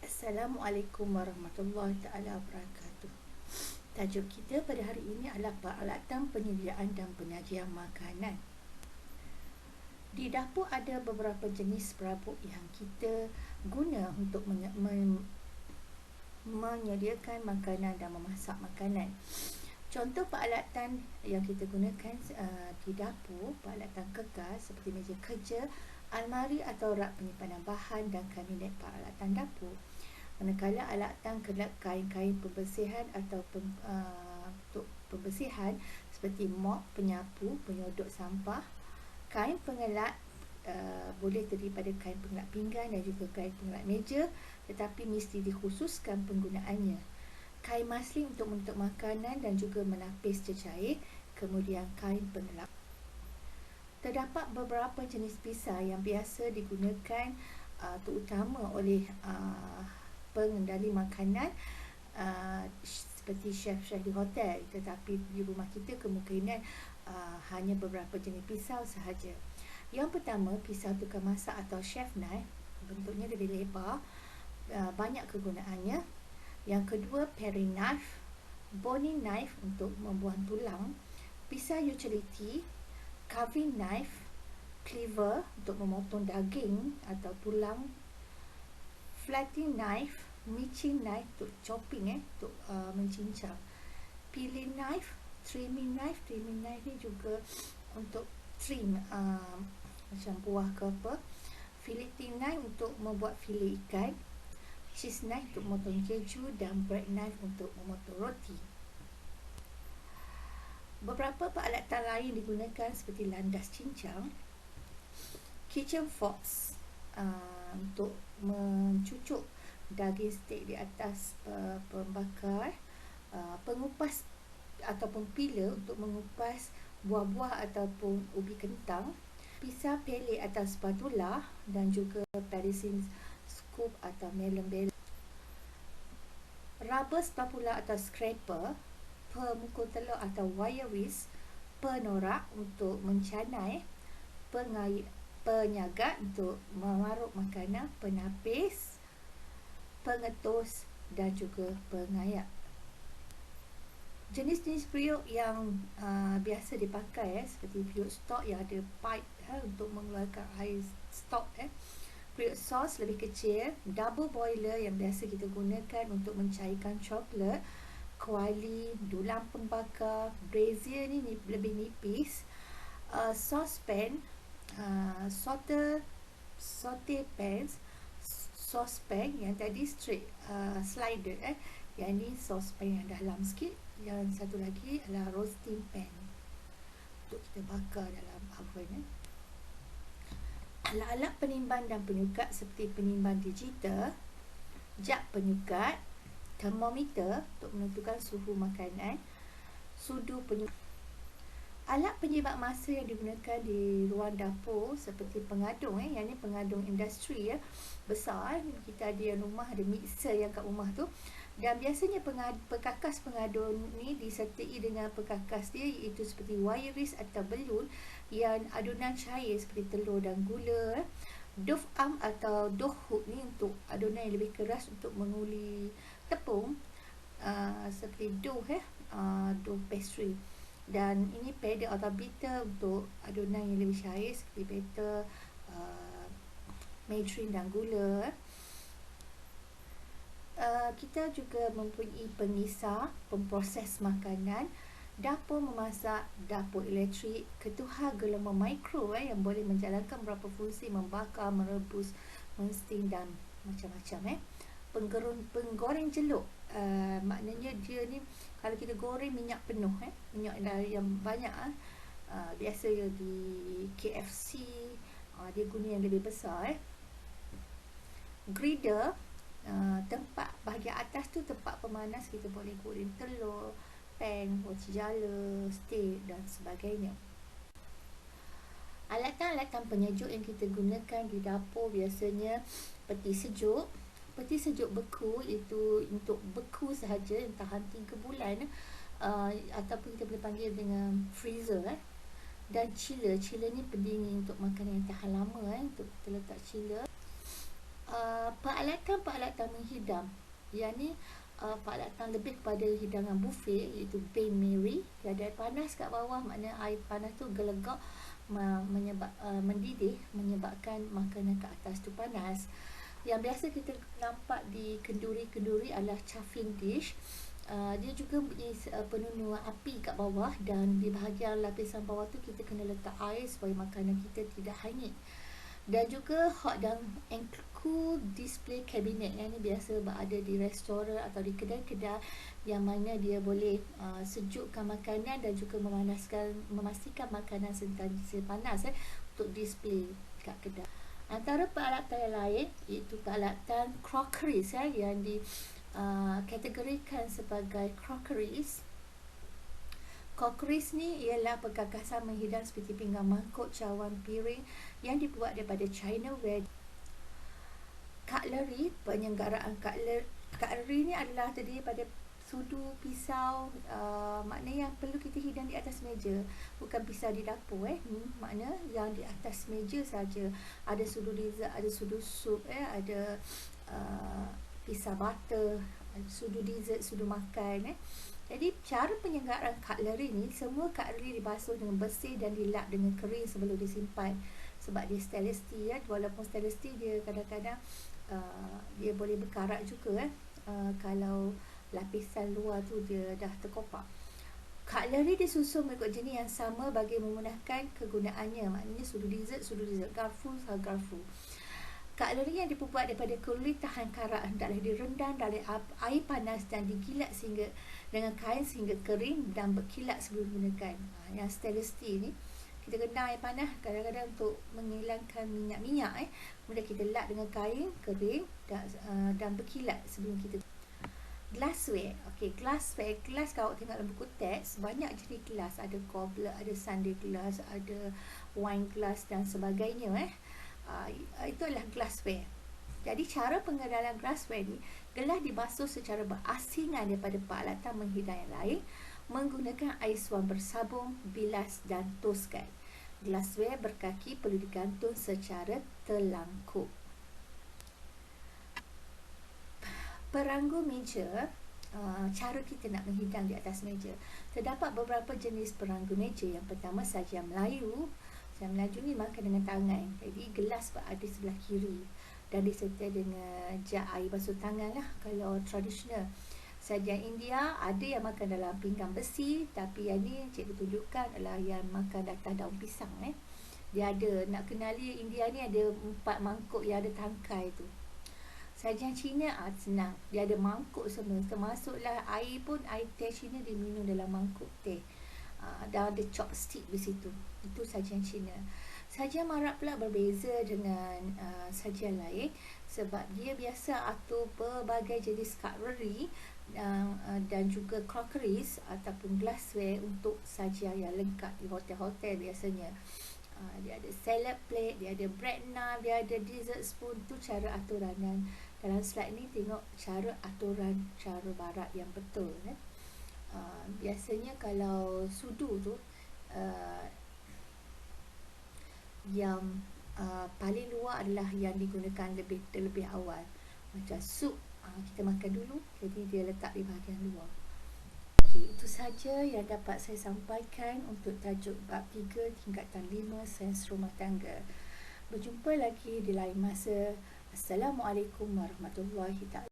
Assalamualaikum warahmatullahi taala wabarakatuh. Tajuk kita pada hari ini adalah peralatan penyediaan dan penyajian makanan. Di dapur ada beberapa jenis perabot yang kita guna untuk menyediakan makanan dan memasak makanan. Contoh peralatan yang kita gunakan di dapur, peralatan kekal seperti meja kerja, almari atau rak penyimpanan bahan dan kabinet peralatan dapur. Manakala alatan kelab kain-kain pembersihan atau untuk pembersihan seperti mop, penyapu, penyodok sampah, kain pengelat boleh terdiri pada kain pengelat pinggan dan juga kain pengelat meja, tetapi mesti dikhususkan penggunaannya. Kain maslin untuk menutup makanan dan juga menapis cecair, kemudian kain pengelap. Terdapat beberapa jenis pisau yang biasa digunakan terutama oleh pengendali makanan seperti chef-chef di hotel, tetapi di rumah kita kemungkinan hanya beberapa jenis pisau sahaja. Yang pertama, pisau tukar masak atau chef knife, bentuknya lebih lebar, banyak kegunaannya. Yang kedua, paring knife, boning knife untuk membuang tulang, pisau utility, carving knife, cleaver untuk memotong daging atau tulang, flattening knife, mincing knife untuk chopping, untuk mencincang, peeling knife, trimming knife ni juga untuk trim macam buah ke apa, filleting knife untuk membuat filet ikan, cheese knife untuk memotong keju dan bread knife untuk memotong roti. Beberapa peralatan lain digunakan seperti landas cincang, kitchen forks untuk mencucuk daging steak di atas pembakar, pengupas ataupun peeler untuk mengupas buah-buah ataupun ubi kentang, pisau pelik atau spatula dan juga parafin scoop atau melon belly, rubber spatula atau scraper, pemukul telur atau wire whisk, penorak untuk mencanai, penyagat untuk memarut makanan, penapis, pengetus dan juga pengayat. Jenis-jenis periuk yang biasa dipakai seperti periuk stok yang ada pipe untuk mengeluarkan air stok, periuk sos lebih kecil, double boiler yang biasa kita gunakan untuk mencairkan coklat, kuali, dulang pembakar, brazier ni lebih nipis, saucepan, saute pans, saucepan yang tadi straight slider, yang ni saucepan yang dalam sikit, yang satu lagi adalah roasting pan untuk kita bakar dalam oven. Alat-alat penimbang dan penyukat seperti penimbang digital, jak penyukat, termometer untuk menentukan suhu makanan, sudu penyukat. Alat penjimat masa yang digunakan di ruang dapur seperti pengadung, yang ni pengadung industri besar, kita ada yang rumah ada mixer yang kat rumah tu, dan biasanya perkakas pengadung ni disertai dengan perkakas dia iaitu seperti wire whisk atau belun yang adunan cair seperti telur dan gula, dough arm atau dough hook ni untuk adunan yang lebih keras untuk menguli tepung, seperti dough pastry, dan ini paddle atau beater untuk adunan yang lebih cair seperti batter, margarine dan gula. Kita juga mempunyai pengisar, pemproses makanan, dapur memasak, dapur elektrik, ketuhar gelembung mikro yang boleh menjalankan beberapa fungsi, membakar, merebus, mensting dan macam-macam. Penggoreng celup, maknanya dia ni kalau kita goreng minyak penuh, minyak yang banyak, biasa di KFC dia guna yang lebih besar. Griddle, tempat bahagian atas tu tempat pemanas, kita boleh goreng telur, pan, roti jala, steak dan sebagainya. Alatan-alatan penyejuk yang kita gunakan di dapur biasanya peti sejuk beku, itu untuk beku sahaja yang tahan 3 bulan, ataupun kita boleh panggil dengan freezer, dan chiller ni pendingin untuk makanan yang tahan lama, untuk kita letak chiller. Peralatan menghidang, yang ni peralatan lebih kepada hidangan buffet, iaitu Bain Marie. Dia ada air panas kat bawah, maknanya air panas tu gelegak mendidih, menyebabkan makanan kat atas tu panas. Yang biasa kita nampak di kenduri-kenduri adalah chafing dish. Dia juga mempunyai penunu api kat bawah, dan di bahagian lapisan bawah tu kita kena letak air supaya makanan kita tidak hanyut. Dan juga hot and cool display cabinet, yang ni biasa berada di restoran atau di kedai-kedai yang mana dia boleh sejukkan makanan dan juga memastikan makanan sentiasa panas untuk display kat kedai. Antara peralatan yang lain iaitu peralatan crockeries yang kategorikan sebagai crockeries. Crockeries ni ialah perkakasan menghidang seperti pinggan, mangkuk, cawan, piring yang dibuat daripada Chinaware. Cutlery, penyelenggaraan cutlery ni adalah terdiri pada sudu, pisau, maknanya yang perlu kita hidang di atas meja, bukan pisau di dapur makna yang di atas meja saja. Ada sudu dessert, ada sudu sup, ada pisau butter, sudu dessert, sudu makan. Jadi cara penyelenggaraan cutlery ni, semua cutlery dibasuh dengan bersih dan dilap dengan kering sebelum disimpan. Sebab dia stainless steel walaupun stainless steel dia kadang-kadang dia boleh berkarat juga kalau lapisan luar tu dia dah terkopak. Cutlery disusun mengikut jenis yang sama bagi memudahkan kegunaannya, maknanya sudu dessert, garfu, garfu. Cutlery yang dibuat daripada kulit tahan karat hendaklah direndam dalam air panas dan digilat sehingga dengan kain sehingga kering dan berkilat sebelum digunakan. Yang stainless steel ni kita rendam air panas kadang-kadang untuk menghilangkan minyak-minyak. Kemudian kita lap dengan kain kering dan berkilat sebelum kita. Glassware. Glassware. Gelas, kalau tengok dalam buku teks, banyak jenis gelas. Ada goblet, ada sundae glass, ada wine glass dan sebagainya. Itu adalah glassware. Jadi cara pengenalan glassware ni, gelas dibasuh secara berasingan daripada peralatan menghidang yang lain menggunakan air suam bersabun, bilas dan toskan. Glassware berkaki perlu digantung secara terlangkup. Peranggu meja, cara kita nak menghidang di atas meja. Terdapat beberapa jenis peranggu meja. Yang pertama, sajian Melayu. Sajian Melayu ni makan dengan tangan. Jadi gelas berada sebelah kiri dan disertai dengan jug air basuh tangan lah kalau tradisional. Sajian India ada yang makan dalam pinggan besi, tapi yang ni cikgu tunjukkan adalah yang makan atas daun pisang. Dia ada, nak kenali India ni ada 4 mangkuk yang ada tangkai tu. Sajian Cina senang, dia ada mangkuk semua, termasuklah air pun, air teh Cina diminum dalam mangkuk teh. Dan ada chopstick di situ. Itu sajian Cina. Sajian Arab pula berbeza dengan sajian lain sebab dia biasa atur berbagai jenis cutlery dan juga crockeries ataupun glassware untuk sajian yang lengkap di hotel-hotel biasanya. Dia ada salad plate, dia ada bread knife, dia ada dessert spoon. Tu cara aturan. Dan dalam slide ni tengok cara aturan cara barat yang betul. Biasanya kalau sudu tu yang paling luar adalah yang digunakan lebih awal. Macam sup, kita makan dulu, jadi dia letak di bahagian luar. Itu saja yang dapat saya sampaikan untuk tajuk bab 3 tingkatan 5 sains rumah tangga. Berjumpa lagi di lain masa. Assalamualaikum warahmatullahi wabarakatuh.